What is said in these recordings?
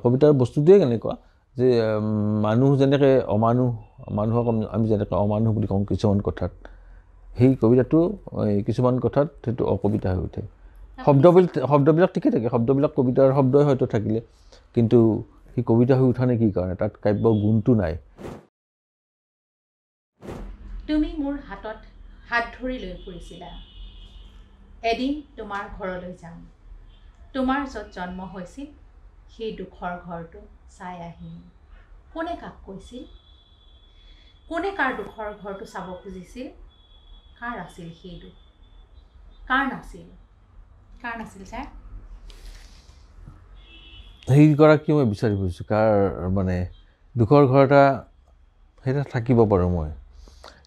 কবিতাৰ বস্তুটোৱে কেনেকুৱা যে মানুহ যেনেকৈ মানুহক আমি যেনেকৈ অমানুহ বুলি কওঁ কিছুমান কথাত সেই কবিতাটো কিছুমান কথাত সেইটো অকবিতা হৈ উঠে শব্দবিলাক ঠিকে থাকে শব্দবিলাক কবিতাৰ শব্দই হয়তো থাকিলে কিন্তু সেই কবিতা হৈ উঠা নে কি কাৰণে তাত কাব্য গুণটো নাই তুমি মোৰ হাতত হাত ধৰি লৈ ফুৰিছিলা এদিন তোমাৰ ঘৰলৈ যাম তোমাৰ য'ত জন্ম হৈছিল সেই দুখৰ ঘৰটো চাই আহিম কোনে কাক কৈছিল কোনে কাৰ দুখৰ ঘৰটো চাব খুজিছিল কাৰ আছিল সেই দুখ কাৰ নাছিল ছাৰ সেইগৰাকী মই বিচাৰি ফুৰিছোঁ কাৰ মানে দুখৰ ঘৰ এটা সেইটা থাকিব পাৰোঁ মই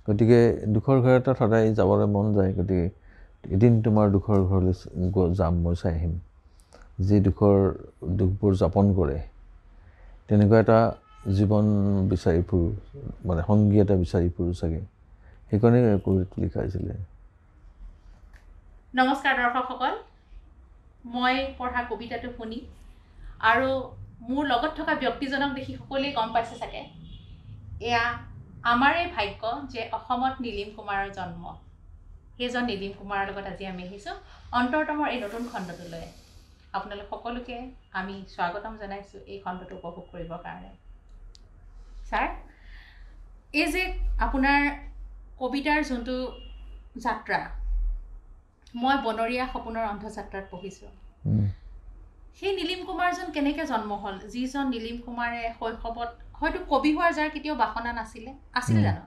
গতিকে দুখৰ ঘৰ এটাত সদায় যাবলৈ মন যায় গতিকে এদিন তোমাৰ দুখৰ ঘৰলৈ যাম মই চাই আহিম যি দুখবোৰ যাপন কৰে তেনেকুৱা এটা জীৱন বিচাৰি ফুৰোঁ মানে সংগী এটা বিচাৰি ফুৰোঁ চাগে সেইকাৰণে কবিতাটো লিখা হৈছিলে নমস্কাৰ দৰ্শকসকল মই পঢ়া কবিতাটো শুনি আৰু মোৰ লগত থকা ব্যক্তিজনক দেখি সকলোৱে গম পাইছে চাগে এয়া আমাৰে ভাগ্য যে অসমত নীলিম কুমাৰৰ জন্ম সেইজন নীলিম কুমাৰৰ লগত আজি আমি আহিছোঁ অন্তৰতমৰ এই নতুন খণ্ডটোলৈ আপোনালোক সকলোকে আমি স্বাগতম জনাইছোঁ এই খণ্ডটো উপভোগ কৰিবৰ কাৰণে ছাৰ এই যে আপোনাৰ কবিতাৰ যোনটো যাত্ৰা মই বনৰীয়া সপোনৰ অন্ধযাত্ৰাত পঢ়িছোঁ সেই নীলিম কুমাৰজন কেনেকৈ জন্ম হ'ল যিজন নীলিম কুমাৰে শৈশৱত হয়তো কবি হোৱাৰ যাৰ কেতিয়াও বাসনা নাছিলে জানো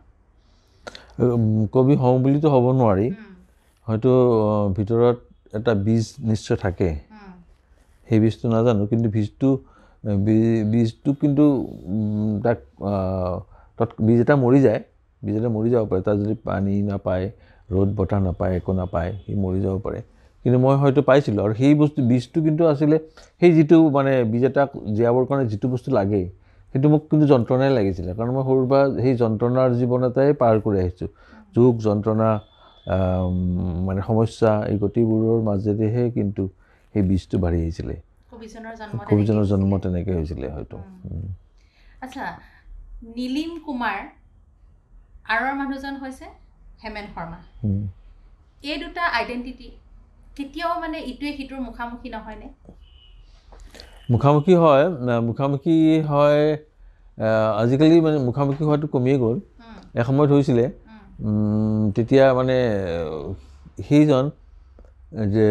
কবি হওঁ বুলিতো হ'ব নোৱাৰি হয়তো ভিতৰত এটা বীজ নিশ্চয় থাকে সেই বীজটো নাজানো কিন্তু বীজটো কিন্তু তাক বীজ এটা মৰি যাব পাৰে তাত যদি পানী নাপায় ৰ'দ বতাহ নাপায় একো নাপায় সি মৰি যাব পাৰে কিন্তু মই হয়তো পাইছিলোঁ আৰু সেই বীজটো কিন্তু আছিলে সেই যিটো মানে বীজ এটাক জীয়াবৰ কাৰণে যিটো বস্তু লাগে সেইটো মোক কিন্তু যন্ত্ৰণাই লাগিছিলে কাৰণ মই সৰুৰ পৰা সেই যন্ত্ৰণাৰ জীৱন এটাই পাৰ কৰি আহিছোঁ দুখ যন্ত্ৰণা মানে সমস্যা এই গোটেইবোৰৰ মাজেৰেহে কিন্তু সেই বীজটো বাঢ়ি আহিছিলে কবিজনৰ জন্ম তেনেকৈ হৈছিলে হয়তো আচ্ছা নীলিম কুমাৰ আৰৰ মানুহজন হৈছে হেমেন শৰ্মা এই দুটা আইডেণ্টিটি কেতিয়াও মানে ইটোৱে সিটোৰ মুখামুখি নহয়নে মুখামুখি হয় আজিকালি মানে মুখামুখি হোৱাটো কমিয়ে গ'ল এসময়ত হৈছিলে তেতিয়া মানে সেইজন যে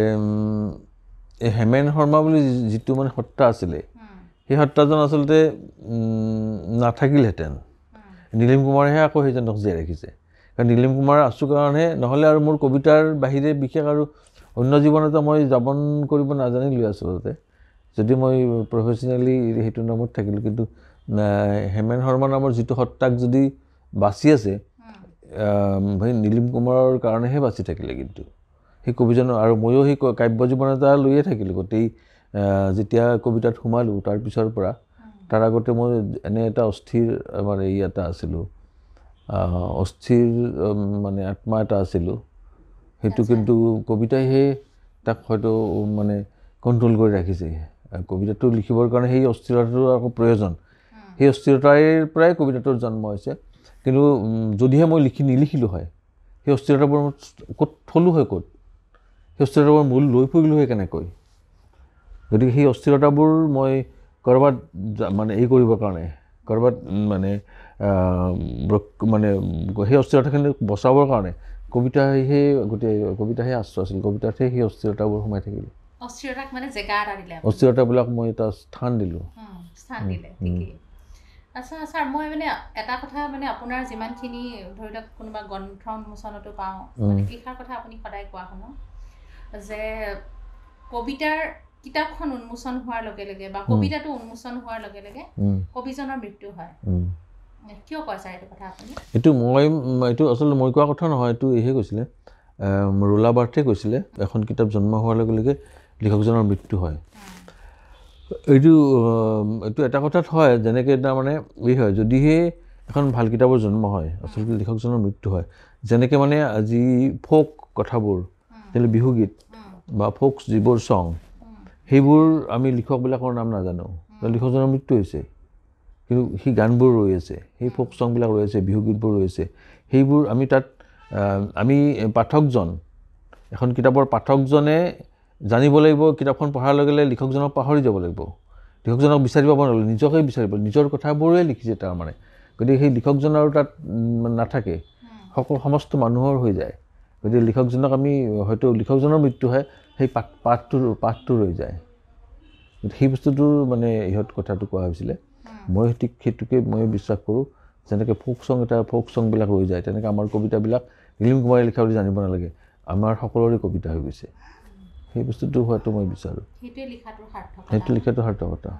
হেমেন শৰ্মা বুলি যিটো মানে সত্তা আছিলে সেই সত্তাজন আচলতে নাথাকিলহেঁতেন নীলিম কুমাৰেহে আকৌ সেইজনক জীয়াই ৰাখিছে কাৰণ নীলিম কুমাৰ আছোঁ কাৰণেহে নহ'লে আৰু মোৰ কবিতাৰ বাহিৰে বিশেষ আৰু অন্য জীৱন এটা মই যাপন কৰিব নাজানিলোঁ আচলতে যদি মই প্ৰফেশ্যনেলি সেইটো নামত থাকিলোঁ কিন্তু হেমেন শৰ্মা নামৰ যিটো সত্তাক যদি বাচি আছে সেই নীলিম কুমাৰৰ কাৰণেহে বাচি থাকিলে কিন্তু সেই কবিজনৰ আৰু ময়ো সেই কাব্য জীৱন এটা লৈয়ে থাকিলোঁ গোটেই যেতিয়া কবিতাত সোমালোঁ তাৰপিছৰ পৰা তাৰ আগতে মই এনে এটা অস্থিৰ মানে এটা আছিলোঁ অস্থিৰ মানে আত্মা এটা আছিলোঁ সেইটো কিন্তু কবিতাইহে তাক হয়তো মানে কণ্ট্ৰল কৰি ৰাখিছে কবিতাটো লিখিবৰ কাৰণে সেই অস্থিৰতাটোৰ আকৌ প্ৰয়োজন সেই অস্থিৰতাৰ পৰাই কবিতাটোৰ জন্ম হৈছে কিন্তু যদিহে মই নিলিখিলোঁ হয় সেই অস্থিৰতাবোৰ ক'ত থলোঁ হয় ক'ত সেই অস্থিৰতাবোৰ মূল লৈ ফুৰিলোঁ হয় কেনেকৈ গতিকে সেই অস্থিৰতাবোৰ মই ক'ৰবাত মানে এই কৰিবৰ কাৰণে ক'ৰবাত মানে সেই অস্থিৰতাখিনি বচাবৰ কাৰণে কবিতাহে গোটেই কবিতাহে আশ্ৰয় আছিল কবিতাতহে সেই অস্থিৰতাবোৰ সোমাই থাকিল অস্থিৰতাক মানে জেগা এটা দিলে অস্থিৰতাবিলাক মই এটা স্থান দিলোঁ ঠিকেই আচ্ছা ছাৰ মই মানে এটা কথা মানে আপোনাৰ যিমানখিনি ধৰি লওক কোনোবা গ্ৰন্থ উন্মোচনতো পাওঁ এইষাৰ কথা আপুনি সদায় কোৱা শুনো যে কবিতাৰ কিতাপখন উন্মোচন হোৱাৰ লগে লগে বা কবিতাটো উন্মোচন হোৱাৰ লগে লগে কবিজনৰ মৃত্যু হয় কিয় কয় ছাৰ এইটো কথা আপুনি এইটো আচলতে মই কোৱা কথা নহয় এইটো এইহে কৈছিলে ৰোলা বাৰ্থে কৈছিলে এখন কিতাপ জন্ম হোৱাৰ লগে লগে লিখকজনৰ মৃত্যু হয় এইটো এটা কথাত হয় যেনেকৈ এটা মানে এই হয় যদিহে এখন ভাল কিতাপৰ জন্ম হয় আচলতে লিখকজনৰ মৃত্যু হয় যেনেকৈ মানে আজি ফ'ক কথাবোৰ যেনে বিহুগীত বা ফ'ক যিবোৰ চং সেইবোৰ আমি লিখকবিলাকৰ নাম নাজানো, লিখকজনৰ মৃত্যু হৈছে, কিন্তু সেই গানবোৰ ৰৈ আছে, সেই ফ'ক ছংবিলাক ৰৈ আছে, বিহুগীতবোৰ ৰৈ আছে। সেইবোৰ আমি তাত আমি পাঠকজন, এখন কিতাপৰ পাঠকজনে জানিব লাগিব, কিতাপখন পঢ়াৰ লগে লগে লিখকজনক পাহৰি যাব লাগিব, লিখকজনক বিচাৰি পাব নালাগে, নিজকে বিচাৰিব, নিজৰ কথাবোৰে লিখিছে তাৰমানে। গতিকে সেই লিখকজন আৰু তাত নাথাকে, সমস্ত মানুহৰ হৈ যায়। গতিকে লিখকজনক আমি হয়তো লিখকজনৰ মৃত্যু হয়, সেই পাঠটো ৰৈ যায়। সেই বস্তুটোৰ মানে ইহঁত কথাটো কোৱা হৈছিলে। মই ঠিক সেইটোকে মই বিশ্বাস কৰোঁ, যেনেকৈ ফ'ক ছংবিলাক ৰৈ যায়, তেনেকৈ আমাৰ কবিতাবিলাক নীলিম কুমাৰে লিখা বুলি জানিব নালাগে, আমাৰ সকলোৰে কবিতা হৈ গৈছে। সেই বস্তুটো হোৱাটো মই বিচাৰোঁ, সেইটোৱে লিখাটো সাৰ্থকতা।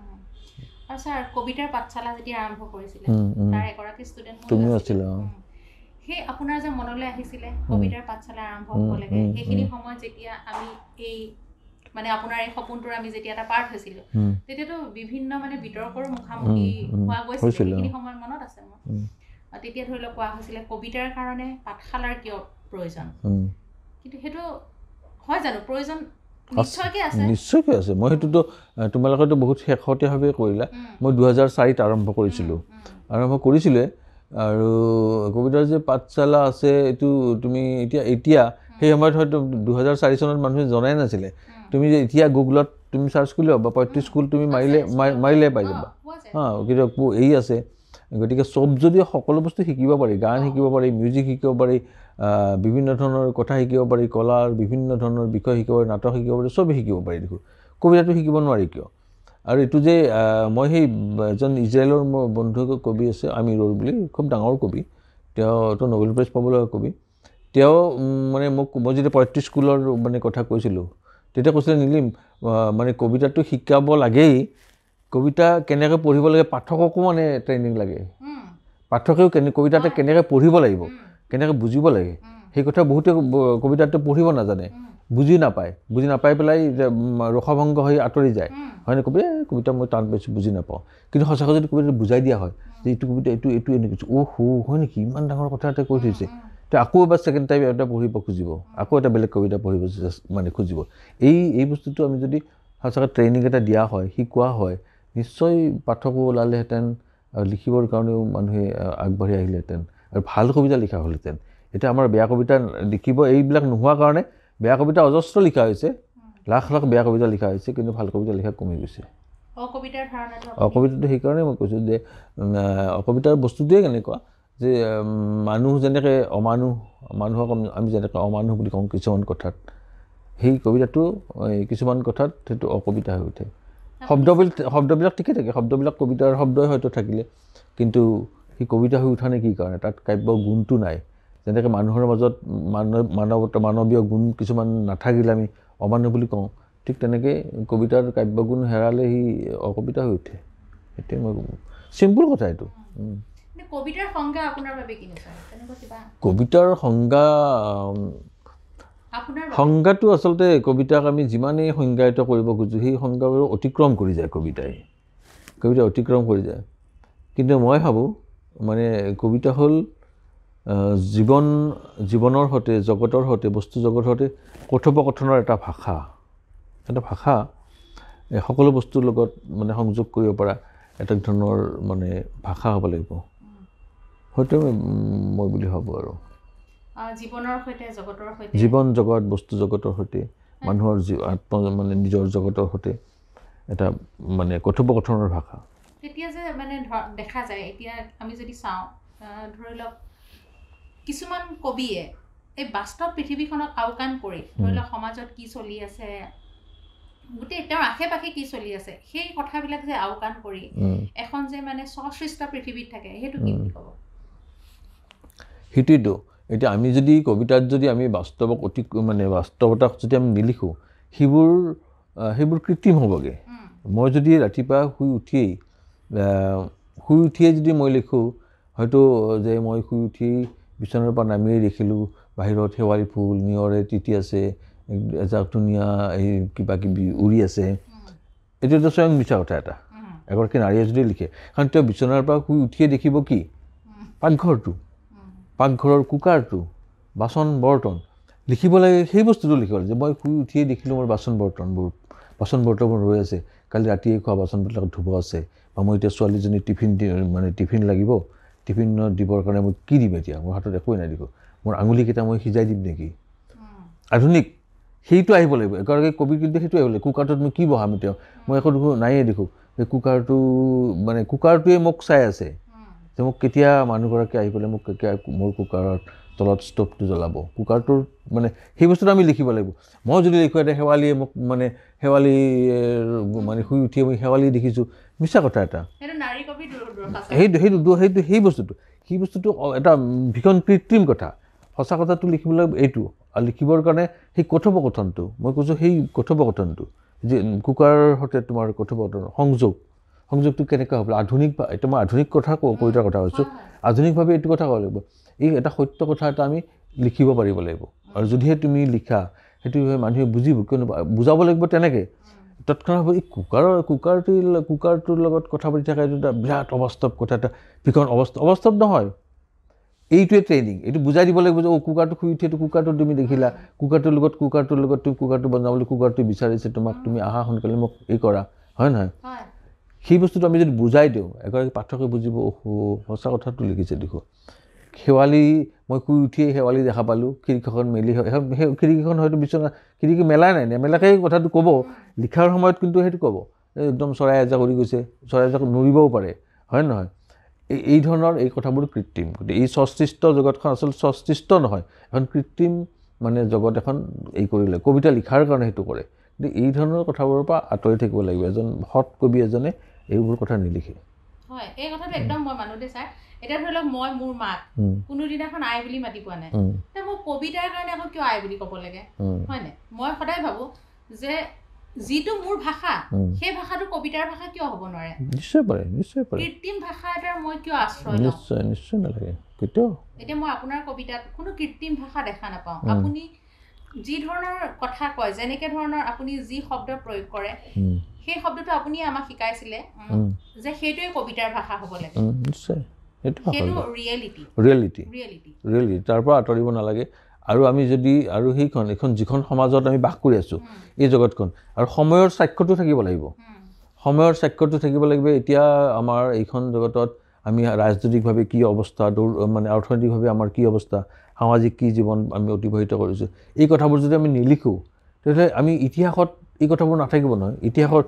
আৰু ছাৰ, কবিতাৰ পাঠশালা যেতিয়া আৰম্ভ কৰিছিলে, তাৰ এগৰাকী ষ্টুডেণ্ট তুমিও আছিলা। সেই আপোনাৰ যে মনলৈ আহিছিলে কবিতাৰ পাঠশালা আৰম্ভ হ'ব লাগে, সেইখিনি সময়ত যেতিয়া আমি এই মানে আপোনাৰ এই সপোনটোৰ আমি যেতিয়া এটা পাৰ্ট হৈছিলোঁ, তেতিয়াতো বিভিন্ন মানে বিতৰ্কৰো মুখামুখি হোৱা গৈছিল, সেইখিনি সময়ত মনত আছে মোৰ। তেতিয়া ধৰি লওক কোৱা হৈছিলে কবিতাৰ কাৰণে পাঠশালাৰ কিয় প্ৰয়োজন, কিন্তু সেইটো হয় জানো প্ৰয়োজন? নিশ্চয়কৈ আছে। মই সেইটোতো তোমালোকেতো বহুত শেহতীয়াভাৱে কৰিলা। মই 2004 আৰম্ভ কৰিছিলোঁ, আৰু কবিতাৰ যে পাঠশালা আছে এইটো তুমি এতিয়া সেই সময়ত হয়তো 2004 চনত মানুহে জনাই নাছিলে। তুমি যে এতিয়া গুগলত তুমি চাৰ্চ কৰিলেও বা পয়ত্ৰী স্কুল তুমি মাৰিলে পাই যাবা, কিন্তু এই আছে। গতিকে চব যদি সকলো বস্তু শিকিব পাৰি, গান শিকিব পাৰি, মিউজিক শিকিব পাৰি, বিভিন্ন ধৰণৰ কথা শিকিব পাৰি, কলাৰ বিভিন্ন ধৰণৰ বিষয় শিকিব পাৰি, নাটক শিকিব পাৰি, চবেই শিকিব পাৰি দেখোন। কবিতাটো শিকিব নোৱাৰি কিয়? আৰু এইটো যে মই সেই এজন ইজৰাইলৰ মোৰ বন্ধু কবি আছে আমিৰৰ বুলি, খুব ডাঙৰ কবি, তেওঁতো নোবেল প্ৰাইজ পাবলগীয়া কবি। তেওঁ মানে মই যেতিয়া পয়ত্ৰী স্কুলৰ মানে কথা কৈছিলোঁ, তেতিয়া কৈছিলে নীলিম মানে কবিতাটো শিকাব লাগেই, কবিতা কেনেকৈ পঢ়িব লাগে পাঠককো মানে ট্ৰেইনিং লাগে, পাঠকেও কবিতাটো কেনেকৈ পঢ়িব লাগিব, কেনেকৈ বুজিব লাগে, সেই কথা বহুতে কবিতাটো পঢ়িব নাজানে, বুজি নাপাই পেলাই ৰসভংগ হৈ আঁতৰি যায়, হয়নে? কবিতা মই টান পাইছোঁ, বুজি নাপাওঁ। কিন্তু সঁচাকৈ যদি কবিতাটো বুজাই দিয়া হয় যে এইটো কবিতা এইটো এনেকৈ হয় নেকি, ইমান ডাঙৰ কথা এটা কৈ থৈছে, তো আকৌ এবাৰ ছেকেণ্ড টাইম এটা পঢ়িব খুজিব, আকৌ এটা বেলেগ কবিতা পঢ়িব মানে খুজিব। এই বস্তুটো আমি যদি সঁচাকৈ ট্ৰেইনিং এটা দিয়া হয়, শিকোৱা হয়, নিশ্চয় পাঠকো ওলালেহেঁতেন, আৰু লিখিবৰ কাৰণেও মানুহে আগবাঢ়ি আহিলেহেঁতেন, আৰু ভাল কবিতা লিখা হ'লহেঁতেন। এতিয়া আমাৰ বেয়া কবিতা লিখিব এইবিলাক নোহোৱাৰ কাৰণে বেয়া কবিতা অজস্ৰ লিখা হৈছে, লাখ বেয়া কবিতা লিখা হৈছে, কিন্তু ভাল কবিতা লিখা কমি গৈছে। অকবিতাটো সেইকাৰণে মই কৈছোঁ যে অকবিতাৰ বস্তুটোৱে কেনেকুৱা যে মানুহ যেনেকৈ মানুহক আমি যেনেকৈ অমানুহ বুলি কওঁ কিছুমান কথাত, সেই কবিতাটো কিছুমান কথাত সেইটো অকবিতা হৈ উঠে। শব্দবিলাক ঠিকে থাকে, শব্দবিলাক কবিতাৰ শব্দই হয়তো থাকিলে, কিন্তু সেই কবিতা হৈ উঠা নে কি কাৰণে? তাত কাব্য গুণটো নাই। যেনেকৈ মানুহৰ মাজত মানৱীয় গুণ কিছুমান নাথাকিলে আমি অমানুহ বুলি কওঁ, ঠিক তেনেকৈ কবিতাৰ কাব্যগুণ হেৰালে সি অকবিতা হৈ উঠে। সেইটোৱে মই চিম্পুল কথা এইটো। কবিতাৰ সংজ্ঞা আপোনাৰ বাবে কি নিশ্চয়? কবিতাৰ সংজ্ঞাটো আচলতে কবিতাক আমি যিমানেই সংজ্ঞায়িত কৰিব খোজোঁ, সেই সংজ্ঞাবোৰ অতিক্ৰম কৰি যায় কবিতা অতিক্ৰম কৰি যায়। কিন্তু মই ভাবোঁ মানে কবিতা হ'ল জীৱনৰ সৈতে, জগতৰ সৈতে, বস্তু জগতৰ সৈতে কথোপকথনৰ এটা ভাষা সকলো বস্তুৰ লগত মানে সংযোগ কৰিব পৰা এটা ধৰণৰ মানে ভাষা হ'ব লাগিব, হয়তো মই বুলি ভাবোঁ। আৰু জীৱনৰ সৈতে, জগতৰ সৈতে, জীৱন জগত, বস্তু জগতৰ সৈতে, মানুহৰ মানে নিজৰ জগতৰ সৈতে এটা মানে কথোপকথনৰ ভাষা। তেতিয়া যে মানে দেখা যায়, এতিয়া আমি যদি চাওঁ, ধৰি লওক কিছুমান কবিয়ে এই বাস্তৱ পৃথিৱীখনক আওকাণ কৰি ধৰি লওক সমাজত কি চলি আছে, গোটেই তেওঁৰ আশে পাশে কি চলি আছে, সেই কথাবিলাক যে আওকাণ কৰি এখন যে মানে সসৃষ্ট পৃথিৱীত থাকে, সেইটো কি বুলি ক'ব? সেইটোৱেতো এতিয়া আমি যদি কবিতাত যদি আমি বাস্তৱতাক যদি আমি নিলিখোঁ, সেইবোৰ কৃত্ৰিম হ'বগৈ। মই যদি ৰাতিপুৱা শুই উঠিয়েই যদি মই লিখোঁ, হয়তো যে মই শুই উঠি বিচনাৰ পৰা নামিয়েই দেখিলোঁ বাহিৰত শেৱালি ফুল নিয়ৰে তিতি আছে, এজাক ধুনীয়া এই কিবা কিবি উৰি আছে, এইটো স্বয়ং মিছা কথা এটা এগৰাকী নাৰীয়ে যদি লিখে। কাৰণ তেওঁ বিচনাৰ পৰা শুই উঠিয়ে দেখিব কি? পাকঘৰৰ কুকাৰটো, বাচন বৰ্তন লিখিব লাগে, সেই বস্তুটো লিখিব লাগে যে মই শুই উঠিয়ে দেখিলোঁ মোৰ বাচন বৰ্তনবোৰ বাচন বৰ্তন ৰৈ আছে, কালি ৰাতিয়ে খোৱা বাচন বৰ্তন ধুব আছে, বা মই এতিয়া ছোৱালীজনী টিফিন লাগিব, টিফিনত দিবৰ কাৰণে মই কি দিম এতিয়া, মোৰ হাতত একোৱেই নাই দেখোঁ, মোৰ আঙুলিকেইটা মই সিজাই দিম নেকি? আধুনিক সেইটো আহিব লাগিব, এগৰাকী কবি কিন্তু সেইটো আহিব লাগিব। কুকাৰটোত মই কি বহাম এতিয়া, মই একো দেখোঁ নায়েই দেখোঁ, এই কুকাৰটোৱে মোক চাই আছে যে মোক কেতিয়া মানুহগৰাকী আহি পেলাই মোক কেতিয়া মোৰ কুকাৰৰ তলত ষ্ট'ভটো জ্বলাব, কুকাৰটোৰ সেই বস্তুটো আমি লিখিব লাগিব। মই যদি লিখোঁ এতিয়া শেৱালিয়ে মোক শেৱালি শুই উঠিয়ে মই শেৱালি দেখিছোঁ, মিছা কথা এটা। সেই বস্তুটো এটা ভীষণ কৃত্ৰিম কথা। সঁচা কথাটো লিখিবলৈ এইটো, আৰু লিখিবৰ কাৰণে সেই কথোপকথনটো, মই কৈছোঁ সেই কথোপকথনটো যে কুকাৰৰ সৈতে তোমাৰ কথোপকথন সংযোগটো কেনেকৈ হ'ব, আধুনিক এটা মই আধুনিক কথা কবিতাৰ কথা কৈছোঁ, আধুনিকভাৱে এইটো কথা ক'ব লাগিব। এই এটা সত্য কথা এটা আমি লিখিব পাৰিব লাগিব, আৰু যদিহে তুমি লিখা সেইটো মানুহে বুজিব, কিয়নো বুজাব লাগিব তেনেকৈ। তৎক্ষণাৎ এই কুকাৰটোৰ লগত কথা পাতি থকা এইটো এটা বিৰাট অবাস্তৱ কথা, এটা ভীষণ অবাস্তৱ নহয়, এইটোৱে ট্ৰেইনিং। এইটো বুজাই দিব লাগিব যে কুকাৰটো শুই উঠি এইটো কুকাৰটো তুমি দেখিলা, কুকাৰটোৰ লগত তুমি কুকাৰটো বনাবলৈ কুকাৰটো বিচাৰিছে তোমাক, তুমি আহা সোনকালে মোক এই কৰা, হয় নহয়? সেই বস্তুটো আমি যদি বুজাই দিওঁ, এগৰাকী পাঠকে বুজিব, সঁচা কথাটো লিখিছে দেখোঁ। শেৱালি মই শুই উঠিয়ে শেৱালি দেখা পালোঁ, খিৰিকীখন মেলি, সেই খিৰিকীখন হয়তো বিচনা খিৰিকী মেলাই নাই, নেমেলাকৈ কথাটো ক'ব, লিখাৰ সময়ত কিন্তু সেইটো ক'ব, একদম চৰাই এজাক উৰি গৈছে, চৰাই এজাক নুৰিবও পাৰে, হয় নহয়? এই ধৰণৰ এই কথাবোৰ কৃত্ৰিম। গতিকে এই সৃষ্ট জগতখন আচলতে সৃষ্ট নহয়, এখন কৃত্ৰিম জগত এখন এই কৰিলে, কবিতা লিখাৰ কাৰণে সেইটো কৰে। কিন্তু এই ধৰণৰ কথাবোৰৰ পৰা আঁতৰি থাকিব লাগিব। এজন সৎ কবি এজনে এইবোৰ কথা নিলিখে। হয়, এই কথাটো একদম মই মানুহ দেই ছাৰ। এতিয়া ধৰি লওক মই মোৰ মাক কোনোদিনাখন আই বুলি মাতি পোৱা নাই, মই কবিতাৰ কাৰণে আকৌ কিয় আই বুলি ক'ব লাগে, হয় নাই? মই সদায় ভাবোঁ যে যিটো মোৰ ভাষা, সেই ভাষাটো কবিতাৰ ভাষা কিয় হ'ব নোৱাৰে? নিশ্চয় পাৰে। কৃত্ৰিম ভাষা এটাৰ মই কিয় আশ্ৰয় লওঁ? নিশ্চয় নালাগে কেতিয়াও। এতিয়া মই আপোনাৰ কবিতাত কোনো কৃত্ৰিম ভাষা দেখা নাপাওঁ। আপুনি যি ধৰণৰ কথা কয়, যেনেকে ধৰণৰ আপুনি যি শব্দ প্ৰয়োগ কৰে, সেই শব্দটো আপুনি আমাক শিকাইছিলে যে সেইটোৱে কবিতাৰ ভাষা হ'ব লাগে। নিশ্চয় সেইটো ৰিয়েলিটি, তাৰ পৰা আঁতৰিব নালাগে। আৰু আমি যদি আৰু এইখন যিখন সমাজত আমি বাস কৰি আছোঁ, এই জগতখন, আৰু সময়ৰ সাক্ষ্যটো থাকিব লাগিব, এতিয়া আমাৰ এইখন জগতত আমি ৰাজনৈতিকভাৱে কি অৱস্থা, অৰ্থনৈতিকভাৱে আমাৰ কি অৱস্থা, সামাজিক কি জীৱন আমি অতিবাহিত কৰিছোঁ, এই কথাবোৰ যদি আমি নিলিখোঁ, তেতিয়াহ'লে আমি ইতিহাসত এই কথাবোৰ নাথাকিব নহয়। ইতিহাসৰ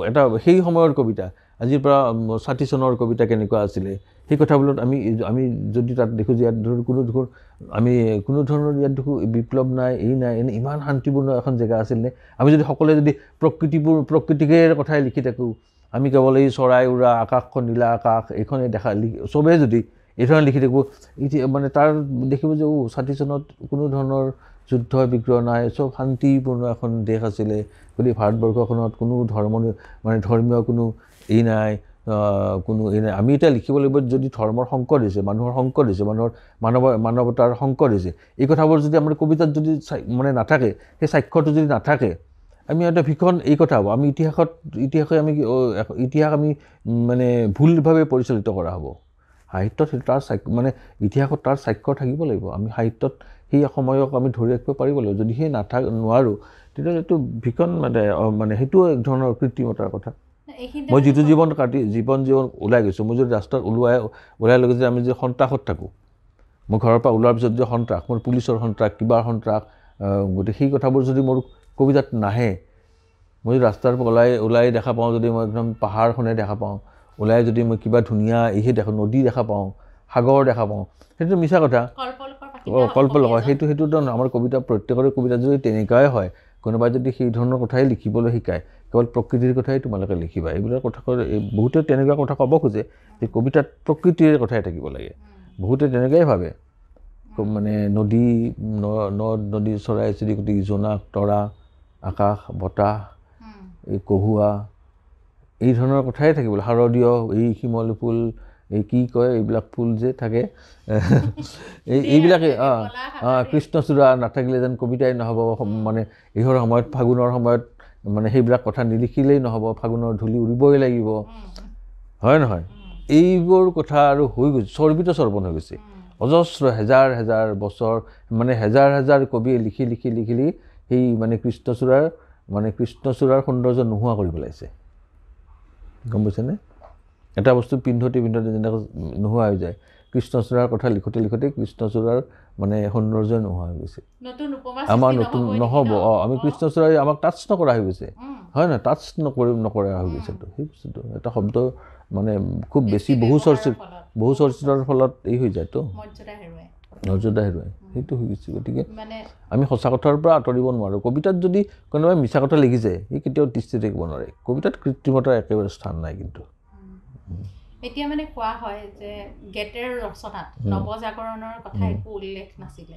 এটা সেই সময়ৰ কবিতা, আজিৰ পৰা 60 চনৰ কবিতা কেনেকুৱা আছিলে, সেই কথাবোৰত আমি যদি তাত দেখোঁ যে ইয়াত কোনো ধৰণৰ ইয়াত দেখোঁ বিপ্লৱ নাই, নাই, ইমান শান্তিপূৰ্ণ এখন জেগা আছিলনে? আমি যদি সকলোৱে যদি প্ৰকৃতিকে কথাই লিখি থাকোঁ, আমি কেৱল এই চৰাই উৰা, আকাশখন নীলা আকাশ এইখনেই চবেই যদি এইধৰণে লিখি থাকোঁ, তাৰ দেখিব যে 60 চনত কোনো ধৰণৰ যুদ্ধ বিগ্ৰহ নাই, চব শান্তিপূৰ্ণ এখন দেশ আছিলে। গতিকে ভাৰতবৰ্ষখনত কোনো ধৰ্মীয় কোনো নাই, আমি এতিয়া লিখিব লাগিব যদি ধৰ্মৰ সংকট হৈছে, মানুহৰ সংকট হৈছে, মানৱতাৰ সংকট হৈছে, এই কথাবোৰ যদি আমাৰ কবিতাত যদি নাথাকে, সেই সাক্ষ্যটো যদি নাথাকে, আমি এটা ভীষণ এই কথা হ'ব, আমি ইতিহাস আমি ভুলভাৱে পৰিচালিত কৰা হ'ব। সাহিত্যত তাৰ ইতিহাসত তাৰ সাক্ষ্য থাকিব লাগিব। আমি সাহিত্যত সেই সময়ক আমি ধৰি ৰাখিব পাৰিব লাগিব। যদি সেই নোৱাৰোঁ, তেতিয়াহ'লে এইটো ভীষণ সেইটো এক ধৰণৰ কৃত্ৰিমতাৰ কথা। মই যিটো জীৱন ওলাই গৈছোঁ, মই যদি ৰাস্তাত ওলাই লগে যে আমি যে সন্ত্ৰাসত থাকোঁ, মই ঘৰৰ পৰা ওলোৱাৰ পিছত যে সন্ত্ৰাস, মোৰ পুলিচৰ সন্ত্ৰাস, কিবাৰ সন্ত্ৰাস, গতিকে সেই কথাবোৰ যদি মোৰ কবিতাত নাহে, মই যদি ৰাস্তাৰ পৰা ওলাই দেখা পাওঁ, যদি মই একদম পাহাৰখনে দেখা পাওঁ, ওলাই যদি মই কিবা ধুনীয়া নদী দেখা পাওঁ, সাগৰ দেখা পাওঁ, সেইটো মিছা কথা, কল্পলক। সেইটো আমাৰ কবিতা, প্ৰত্যেকৰে কবিতা যদি তেনেকুৱাই হয়, কোনোবাই যদি সেই ধৰণৰ কথাই লিখিবলৈ শিকায়, কেৱল প্ৰকৃতিৰ কথাই তোমালোকে লিখিবা, এইবিলাক কথা বহুতে তেনেকুৱা কথা ক'ব খোজে যে কবিতাত প্ৰকৃতিৰ কথাই থাকিব লাগে। বহুতে তেনেকুৱাই ভাবে, নদী, চৰাই চিৰিকটি, জোনাক, তৰা, আকাশ, বতাহ, এই কহুৱা, এই ধৰণৰ কথাই থাকিব, শাৰদীয়, এই শিমলু ফুল, এই কি কয় এইবিলাক ফুল যে থাকে, এইবিলাকে কৃষ্ণচূড়া নাথাকিলে যেন কবিতাই নহ'ব। এইহৰ সময়ত, ফাগুনৰ সময়ত সেইবিলাক কথা নিলিখিলেই নহ'ব, ফাগুনৰ ধূলি উৰিবই লাগিব, হয় নহয়? এইবোৰ কথা আৰু হৈ গৈছে, চৰ্বিত চৰ্বণ হৈ গৈছে। অজস্ৰ হেজাৰ বছৰ হেজাৰ কবিয়ে লিখি সেই কৃষ্ণচূড়াৰ মানে কৃষ্ণচূড়াৰ সৌন্দৰ্য নোহোৱা কৰি পেলাইছে গম পাইছেনে এটা বস্তু পিন্ধতে যেনেকৈ নোহোৱা হৈ যায় কৃষ্ণচূড়াৰ কথা লিখোতে কৃষ্ণচূড়াৰ মানে সৌন্দৰ্য নোহোৱা হৈ গৈছে আমাৰ নতুন নহ'ব আমি কৃষ্ণচূড়াই আমাক টাচ নকৰা হৈ গৈছে হয় নহয় টাচ নকৰা হৈ গৈছে সেই বস্তুটো এটা শব্দ মানে খুব বেছি বহু চৰ্চিতৰ ফলত এই হৈ যায়তো মৰ্যাদা হেৰুৱাই সেইটো হৈ গৈছে গতিকে আমি সঁচা কথাৰ পৰা আঁতৰিব নোৱাৰোঁ কবিতাত যদি কোনোবাই মিছা কথা লিখিছে সি কেতিয়াও তিষ্ঠি থাকিব নোৱাৰে কবিতাত কৃত্ৰিমতাৰ একেবাৰে স্থান নাই কিন্তু এতিয়া মানে কোৱা হয় যে গেটেৰ ৰচনাত নৱজাগৰণৰ কথা একো উল্লেখ নাছিলে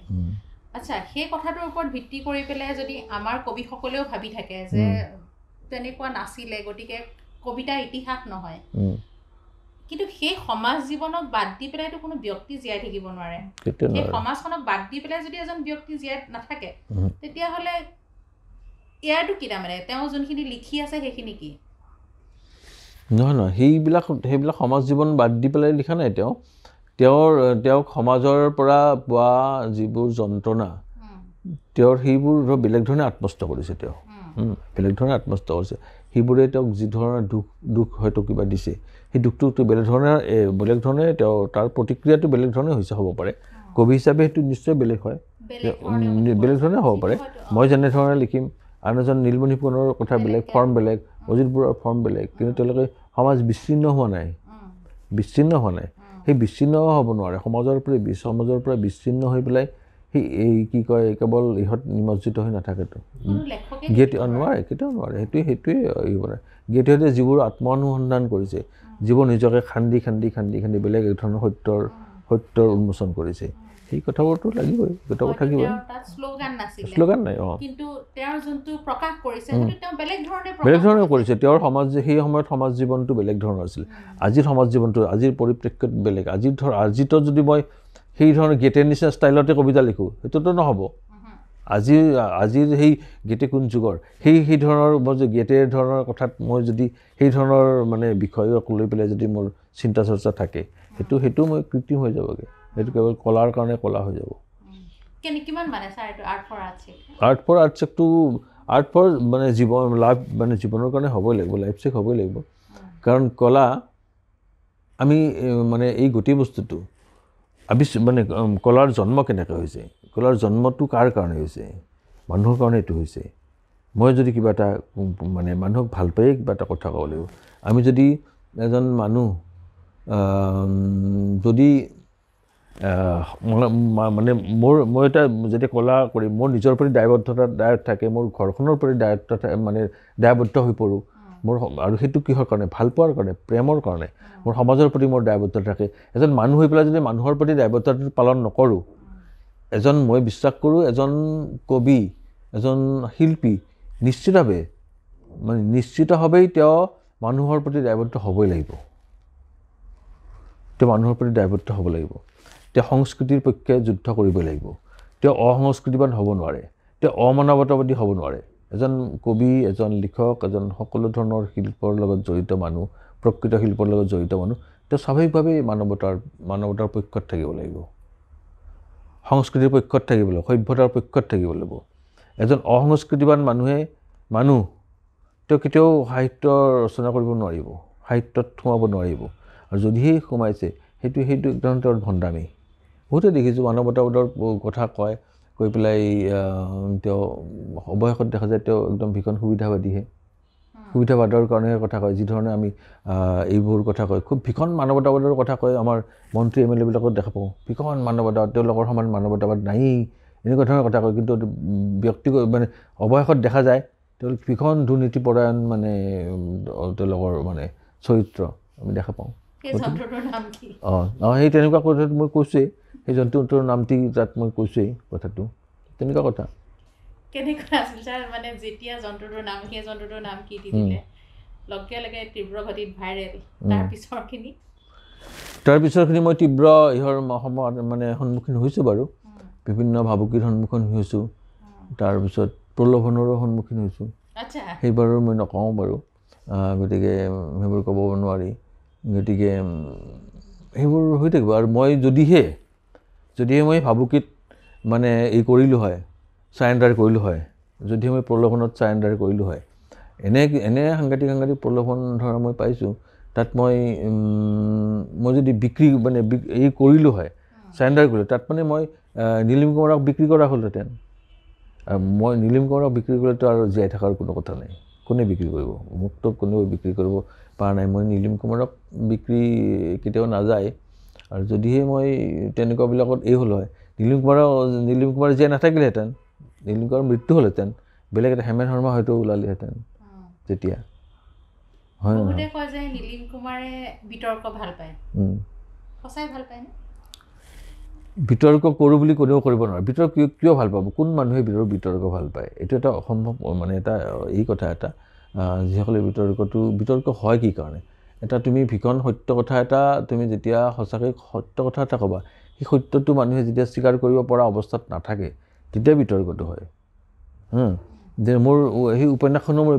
আচ্ছা সেই কথাটোৰ ওপৰত ভিত্তি কৰি পেলাই যদি আমাৰ কবিসকলেও ভাবি থাকে যে তেনেকুৱা নাছিলে গতিকে কবিতাৰ ইতিহাস নহয় কিন্তু সেই সমাজ জীৱনক বাদ দি পেলাইতো কোনো ব্যক্তি জীয়াই থাকিব নোৱাৰে সেই সমাজখনক বাদ দি পেলাই যদি এজন ব্যক্তি জীয়াই নাথাকে তেতিয়াহ'লে ইয়াৰটো কি তাৰমানে তেওঁ যোনখিনি লিখি আছে সেইখিনি কি নহয় সেইবিলাক সমাজ জীৱন বাদ দি পেলাই লিখা নাই তেওঁক সমাজৰ পৰা পোৱা যিবোৰ যন্ত্ৰণা তেওঁৰ সেইবোৰ বেলেগ ধৰণে আত্মস্থ কৰিছে তেওঁ বেলেগ ধৰণে আত্মস্থ কৰিছে সেইবোৰে তেওঁক যি ধৰণৰ দুখ হয়তো কিবা দিছে সেই দুখটো বেলেগ ধৰণে তেওঁ তাৰ প্ৰতিক্ৰিয়াটো বেলেগ ধৰণে হৈছে হ'ব পাৰে কবি হিচাপে সেইটো নিশ্চয় বেলেগ হয় বেলেগ ধৰণে হ'ব পাৰে মই যেনেধৰণে লিখিম আন এজন নীলমণি ফুকনৰ কথা বেলেগ ফৰ্ম বেলেগ অজিত বৰুৱাৰ ফৰ্ম বেলেগ কিন্তু তেওঁলোকে সমাজ বিচ্ছিন্ন হোৱা নাই সেই বিচ্ছিন্ন হ'ব নোৱাৰে সমাজৰ পৰা বিচ্ছিন্ন হৈ পেলাই সেই এই কি কয় কেৱল ইহঁত নিমজ্জিত হৈ নাথাকেতো নোৱাৰে কেতিয়াও নোৱাৰে সেইটোৱে গেটেহঁতে যিবোৰ আত্মঅনুসন্ধান কৰিছে যিবোৰ নিজকে খান্দি বেলেগ এক ধৰণৰ সত্যৰ উন্মোচন কৰিছে সেই কথাবোৰতো লাগিবই কথাবোৰ থাকিবই শ্লোগান নাই কিন্তু তেওঁৰ যোনটো প্ৰকাশ কৰিছে তেওঁ বেলেগ ধৰণে কৰিছে তেওঁৰ সেই সময়ত সমাজ জীৱনটো বেলেগ ধৰণৰ আছিল আজিৰ সমাজ জীৱনটো আজিৰ পৰিপ্ৰেক্ষিত বেলেগ আজিতো যদি মই সেই ধৰণৰ গেটেৰ নিচিনা ষ্টাইলতে কবিতা লিখোঁ সেইটোতো নহ'ব আজিৰ সেই গেটে কোন যুগৰ সেই ধৰণৰ মই যে গেটেৰ ধৰণৰ কথাত মই যদি সেই ধৰণৰ মানে বিষয়ক লৈ পেলাই যদি মোৰ চিন্তা চৰ্চা থাকে সেইটো মই কৃত্ৰিম হৈ যাবগৈ সেইটো কেৱল কলাৰ কাৰণে কলা হৈ যাব আৰ্ট ফৰ আৰ্টচেকটো আৰ্ট ফৰ মানে জীৱনৰ কাৰণে হ'বই লাগিব লাইফ চেক হ'বই লাগিব কাৰণ কলা আমি মানে এই গোটেই বস্তুটো মানে কলাৰ জন্ম কেনেকৈ হৈছে কলাৰ জন্মটো কাৰ কাৰণে হৈছে মানুহৰ কাৰণে এইটো হৈছে মই যদি কিবা এটা মানে মানুহক ভাল পায়ে কিবা এটা কথা ক'ব লাগিব আমি যদি এজন মানুহ যদি মানে মই এটা যেতিয়া কলা কৰিম মোৰ নিজৰ প্ৰতি দায়বদ্ধ থাকে মোৰ ঘৰখনৰ প্ৰতি দায়বদ্ধ হৈ পৰোঁ মোৰ আৰু সেইটো কিহৰ কাৰণে ভাল পোৱাৰ কাৰণে প্ৰেমৰ কাৰণে মোৰ সমাজৰ প্ৰতি মোৰ দায়বদ্ধতা থাকে এজন মানুহ হৈ পেলাই যদি মানুহৰ প্ৰতি দায়বদ্ধতাটো পালন নকৰোঁ মই বিশ্বাস কৰোঁ এজন কবি এজন শিল্পী নিশ্চিতভাৱেই তেওঁ মানুহৰ প্ৰতি দায়বদ্ধ হ'বই লাগিব তেওঁ সংস্কৃতিৰ পক্ষে যুদ্ধ কৰিবই লাগিব তেওঁ অসংস্কৃতিবান হ'ব নোৱাৰে তেওঁ অমানৱতাবাদী হ'ব নোৱাৰে এজন কবি এজন লিখক এজন সকলো ধৰণৰ শিল্পৰ লগত জড়িত মানুহ প্ৰকৃত শিল্পৰ লগত জড়িত মানুহ তেওঁ স্বাভাৱিকভাৱেই মানৱতাৰ পক্ষত থাকিব লাগিব সংস্কৃতিৰ পক্ষত থাকিব লাগিব সভ্যতাৰ পক্ষত থাকিব লাগিব এজন অসংস্কৃতিবান তেওঁ কেতিয়াও সাহিত্য ৰচনা কৰিব নোৱাৰিব সাহিত্যত সোমাব নোৱাৰিব আৰু যদিহে সোমাইছে সেইটো একদম তেওঁৰ ভণ্ডামি বহুতে দেখিছোঁ মানৱতাবাদৰ কথা কৈ পেলাই তেওঁ অৱশেষত দেখা যায় তেওঁ একদম ভীষণ সুবিধাবাদৰ কাৰণে কথা কয় যি ধৰণে আমি এইবোৰ কথা কয় খুব ভীষণ মানৱতাবাদৰ কথা কয় আমাৰ মন্ত্ৰী এম এল এবিলাকত দেখা পাওঁ ভীষণ মানৱতাবাদ তেওঁলোকৰ সমান মানৱতাবাদ নায়েই এনেকুৱা ধৰণৰ কথা কয় কিন্তু ব্যক্তিগত মানে অৱশেষত দেখা যায় তেওঁলোক ভীষণ দুৰ্নীতিপৰায়ণ মানে তেওঁলোকৰ মানে চৰিত্ৰ আমি দেখা পাওঁ সেই তেনেকুৱা কথাটো মই কৈছোঁৱেই সেই জন্তুটোৰ নামটি তাত মই কৈছোঁৱেই কথাটো তেনেকুৱা কথা কেনেকুৱা আছিল ছাৰ মানে যেতিয়া জন্তুটোৰ নাম সেই জন্তুটোৰ নাম কি দি দিলে লগে তীব্ৰ গতিত ভাইৰেল তাৰপিছৰখিনি মই তীব্ৰ মানে সন্মুখীন হৈছোঁ বাৰু বিভিন্ন ভাবুকিৰ সন্মুখীন হৈছোঁ তাৰপিছত প্ৰলোভনৰো সন্মুখীন হৈছোঁ সেইবাৰো মই নকওঁ বাৰু গতিকে সেইবোৰ ক'ব নোৱাৰি গতিকে সেইবোৰ হৈ থাকিব আৰু মই যদিহে মই ভাবুকিত মানে এই কৰিলোঁ হয় চাৰেণ্ডাৰ কৰিলোঁ হয় যদি মই প্ৰলোভনত চাৰেণ্ডাৰ কৰিলোঁ হয়, এনে সাংঘাতিক প্ৰলোভন ধৰা মই পাইছোঁ, তাত মই যদি বিক্ৰী মানে এই কৰিলোঁ হয়, চাৰেণ্ডাৰ কৰিলোঁ, তাত মানে মই নীলিম কুমাৰক বিক্ৰী কৰা হ'লহেঁতেন। মই নীলিম কুমাৰক বিক্ৰী কৰিলেতো আৰু জীয়াই থকাৰ কোনো কথা নাই, কোনে বিক্ৰী কৰিব? মোকতো কোনেও বিক্ৰী কৰিব পৰা নাই। মই নীলিম কুমাৰক বিক্ৰী কেতিয়াও নাযায়। আৰু যদিহে মই তেনেকুৱাবিলাকত হ'ল হয়, নীলিম কুমাৰ জীয়াই নাথাকিলেহেঁতেন, নীলিম কুমাৰৰ মৃত্যু হ'লহেঁতেন, বেলেগ এটা হেমেন শৰ্মা হয়তো ওলালেহেঁতেন তেতিয়া, হয় নহয়? বহুতে কয় যে নীলিম কুমাৰে বিতৰ্ক ভাল পায়, সঁচাই ভাল পায়নে? বিতৰ্ক কৰোঁ বুলি কোনেও কৰিব নোৱাৰে। বিতৰ্ক কিয় ভাল পাব? কোন মানুহে বিতৰ্ক ভাল পায়? এইটো এটা অসম্ভৱ মানে এটা কথা এটা, যিসকলে বিতৰ্ক হয় কি কাৰণে? এটা তুমি ভীষণ সত্য কথা এটা তুমি যেতিয়া সঁচাকৈ সত্য কথা এটা ক'বা, সেই সত্যটো মানুহে যেতিয়া স্বীকাৰ কৰিব পৰা অৱস্থাত নাথাকে, তেতিয়া বিতৰ্কটো হয়। যে মোৰ সেই উপন্যাসখনো মোৰ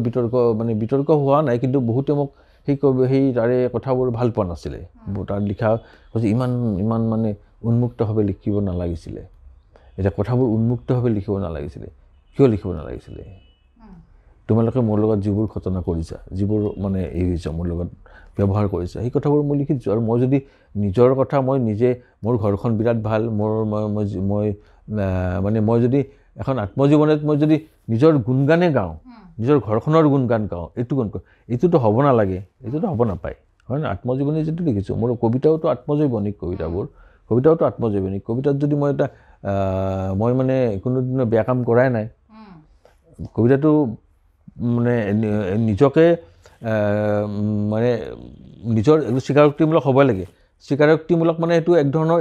বিতৰ্ক হোৱা নাই, কিন্তু বহুতে মোক সেই তাৰে কথাবোৰ ভাল পোৱা নাছিলে। তাৰ লিখা কৈছে ইমান মানে উন্মুক্তভাৱে লিখিব নালাগিছিলে, এতিয়া কথাবোৰ উন্মুক্তভাৱে লিখিব নালাগিছিলে। কিয় লিখিব নালাগিছিলে? তোমালোকে মোৰ লগত যিবোৰ ঘটনা কৰিছা, যিবোৰ মানে হৈছে মোৰ লগত ব্যৱহাৰ কৰিছা, সেই কথাবোৰ মই লিখি দিছোঁ। আৰু মই যদি নিজৰ কথা মই নিজে, মোৰ ঘৰখন বিৰাট ভাল, মই যদি এখন আত্মজীৱনত মই যদি নিজৰ গুণগানে গাওঁ, নিজৰ ঘৰখনৰ গুণগান গাওঁ, এইটোতো হ'ব নালাগে, এইটোতো হ'ব নাপায়, হয় না? আত্মজীৱনী যিটো লিখিছোঁ, মোৰ কবিতাওতো আত্মজীৱনিক কবিতাওতো আত্মজীৱনিক। কবিতাত যদি মই মানে কোনোদিনে বেয়া কাম কৰাই নাই, কবিতাটো মানে নিজকে মানে নিজৰ স্বীকাৰোক্তিমূলক হ'ব লাগে। স্বীকাৰোক্তিমূলক মানে এইটো এক ধৰণৰ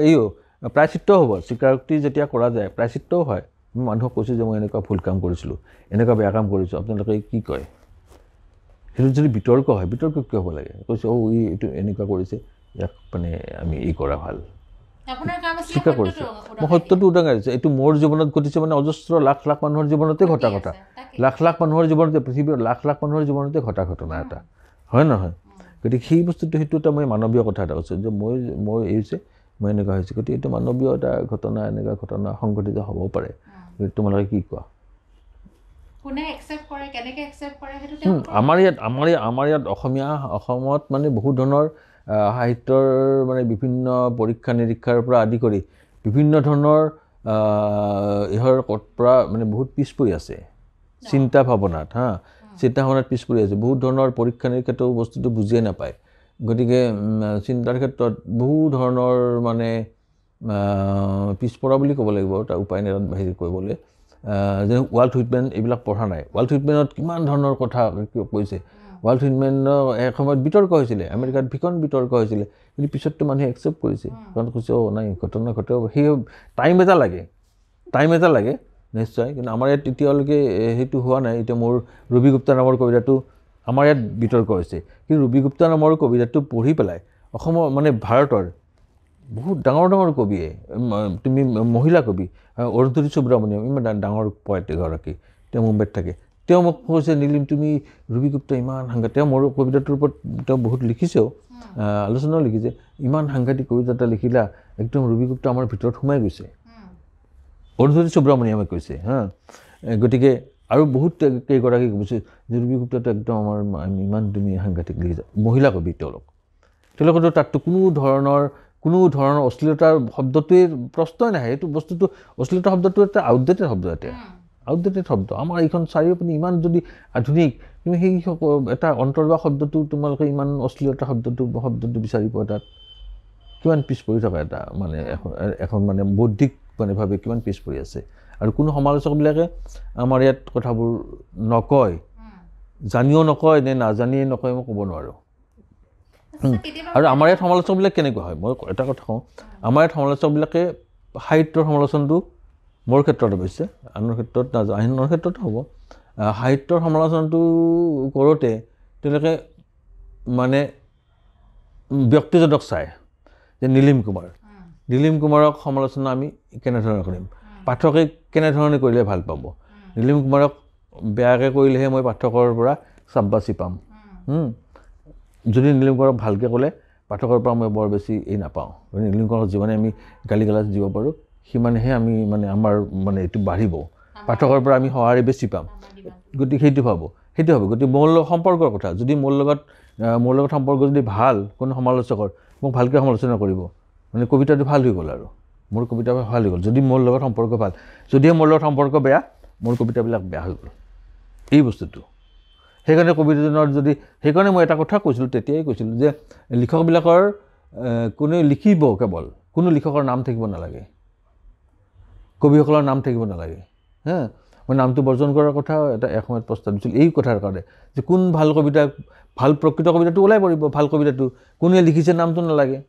প্ৰায়চিত্তও হ'ব। স্বীকাৰোক্তি যেতিয়া কৰা যায় প্ৰায়চিত্তও হয়। মই মানুহক কৈছোঁ যে মই এনেকুৱা ভুল কাম কৰিছিলোঁ, এনেকুৱা বেয়া কাম কৰিছোঁ, আপোনালোকে কি কয়? সেইটো যদি বিতৰ্ক হয়, বিতৰ্ক কিয় হ'ব লাগে? কৈছে এইটো এনেকুৱা কৰিছে, ইয়াক মানে আমি কৰা ভাল। স্বীকাৰ কৰিছে, মই সত্যটো উদঙাই দিছোঁ। এইটো মোৰ জীৱনত ঘটিছে, মানে অজস্ৰ লাখ মানুহৰ জীৱনতে ঘটা কথা, লাখ মানুহৰ জীৱনতে, পৃথিৱীৰ লাখ মানুহৰ জীৱনতে ঘটা ঘটনা এটা, হয় নহয়? গতিকে সেই বস্তুটো, সেইটো এটা মই মানৱীয় কথা এটা কৈছোঁ যে মই হৈছে মই এনেকুৱা হৈছে। গতিকে এইটো মানৱীয় এটা ঘটনা, এনেকুৱা ঘটনা সংঘটিত হ'ব পাৰে। তোমালোকে কি কোৱা? আমাৰ ইয়াত অসমত মানে বহুত ধৰণৰ সাহিত্যৰ মানে বিভিন্ন পৰীক্ষা নিৰীক্ষাৰ পৰা আদি কৰি বিভিন্ন ধৰণৰ পৰা মানে বহুত পিছ পৰি আছে চিন্তা ভাৱনাত, পিছ পৰি আছে। বহুত ধৰণৰ পৰীক্ষা নিৰীক্ষাটো বস্তুটো বুজিয়ে নাপায়। গতিকে চিন্তাৰ ক্ষেত্ৰত বহু ধৰণৰ মানে পিছপৰা বুলি ক'ব লাগিব, তাৰ উপায় নাই বাহিৰ কৰিবলৈ। যেনে ৱাল্ট হুইটমেন এইবিলাক পঢ়া নাই। ৱাল্ট হুইটমেনত কিমান ধৰণৰ কথা কৈছে। ৱাল্ট হুইটমেনৰ এসময়ত বিতৰ্ক হৈছিলে, আমেৰিকাত ভীষণ বিতৰ্ক হৈছিলে, কিন্তু পিছততো মানুহে একচেপ্ট কৰিছে, কাৰণ কৈছে নাই ঘটনা ঘটে। সেই টাইম এটা লাগে নিশ্চয়, কিন্তু আমাৰ ইয়াত এতিয়ালৈকে সেইটো হোৱা নাই। এতিয়া মোৰ ৰবি গুপ্তা নামৰ কবিতাটো আমাৰ ইয়াত বিতৰ্ক হৈছে, কিন্তু ৰবি গুপ্তা নামৰ কবিতাটো পঢ়ি পেলাই অসমৰ মানে ভাৰতৰ বহুত ডাঙৰ কবিয়ে, তুমি মহিলা কবি অৰুন্ধতী সুব্ৰমণিয়াম, ইমান ডাঙৰ পয়েট এগৰাকী, তেওঁ মুম্বাইত থাকে। তেওঁ মোক কৈছে, নীলিম তুমি ৰবি গুপ্তা ইমান সাংঘাতিক, তেওঁ মোৰ কবিতাটোৰ ওপৰত তেওঁ বহুত লিখিছেও, আলোচনাও লিখিছে, ইমান সাংঘাতিক কবিতা এটা লিখিলা, একদম ৰবি গুপ্তা আমাৰ ভিতৰত সোমাই গৈছে, অৰুন্ধতী সুব্ৰমণিয়ামে কৈছে। গতিকে আৰু বহুত কেইগৰাকী কৈছে যে ৰবি গুপ্তাটো একদম আমাৰ ইমান তুমি সাংঘাতিক লিখিছা। মহিলা কবি তেওঁলোকতো তাততো কোনো ধৰণৰ অশ্লীলতাৰ শব্দটোৱে প্ৰশ্নই নাহে। এইটো বস্তুটো অশ্লীলতা শব্দটো এটা আউটডেটেড শব্দ। আমাৰ এইখন চাৰিওপিনে ইমান যদি আধুনিক, তুমি সেই এটা অন্তৰ্বাহ শব্দটো তোমালোকে ইমান অশ্লীলতা শব্দটো বিচাৰি পোৱা, তাত কিমান পিছ পৰি থকা এটা মানে এখন মানে বৌদ্ধিক মানে ভাৱে কিমান পিছ পৰি আছে। আৰু কোনো সমালোচকবিলাকে আমাৰ ইয়াত কথাবোৰ নকয়, জানিও নকয় নে নাজানিয়ে নকয়, মই ক'ব নোৱাৰোঁ। আৰু আমাৰ ইয়াত সমালোচকবিলাক কেনেকুৱা হয়, মই এটা কথা কওঁ, আমাৰ ইয়াত সমালোচকবিলাকে সাহিত্যৰ সমালোচনটো, মোৰ ক্ষেত্ৰত অৱশ্যে, আনৰ ক্ষেত্ৰত আনৰ ক্ষেত্ৰতো হ'ব, সাহিত্যৰ সমালোচনটো কৰোঁতে তেওঁলোকে মানে ব্যক্তিজনক চায়, যে নীলিম কুমাৰক সমালোচনা আমি কেনেধৰণে কৰিম, পাঠকে কেনেধৰণে কৰিলে ভাল পাব। নীলিম কুমাৰক বেয়াকৈ কৰিলেহে মই পাঠকৰ পৰা চাব্বাচি পাম। যদি নীলিম কুমাৰক ভালকৈ ক'লে পাঠকৰ পৰা মই বৰ বেছি নাপাওঁ। নীলিম কুমাৰক যিমানে আমি গালি গালাজ দিব পাৰোঁ, সিমানেহে আমি মানে আমাৰ মানে এইটো বাঢ়িব, পাঠকৰ পৰা আমি সঁহাৰি বেছি পাম গতিকে সেইটো হ'ব গতিকে মোৰ সম্পৰ্কৰ কথা যদি মোৰ লগত সম্পৰ্ক যদি ভাল কোনো সমালোচকৰ মোক ভালকৈ সমালোচনা কৰিব মানে কবিতাটো ভাল হৈ গ'ল আৰু মোৰ কবিতা ভাল হৈ গ'ল যদি মোৰ লগত সম্পৰ্ক ভাল যদিহে মোৰ লগত সম্পৰ্ক বেয়া মোৰ কবিতাবিলাক বেয়া হৈ গ'ল এই বস্তুটো সেইকাৰণে কবিতাজনৰ যদি সেইকাৰণে মই এটা কথা কৈছিলোঁ তেতিয়াই কৈছিলোঁ যে লিখকবিলাকৰ কোনে লিখিব কেৱল কোনো লিখকৰ নাম থাকিব নালাগে কবিসকলৰ নাম থাকিব নালাগে হা মই নামটো বৰ্জন কৰাৰ কথা এটা এসময়ত প্ৰস্তাৱ দিছিলোঁ এই কথাৰ কাৰণে যে কোন ভাল কবিতা ভাল প্ৰকৃত কবিতাটো ওলাই পৰিব ভাল কবিতাটো কোনে লিখিছে নামটো নালাগে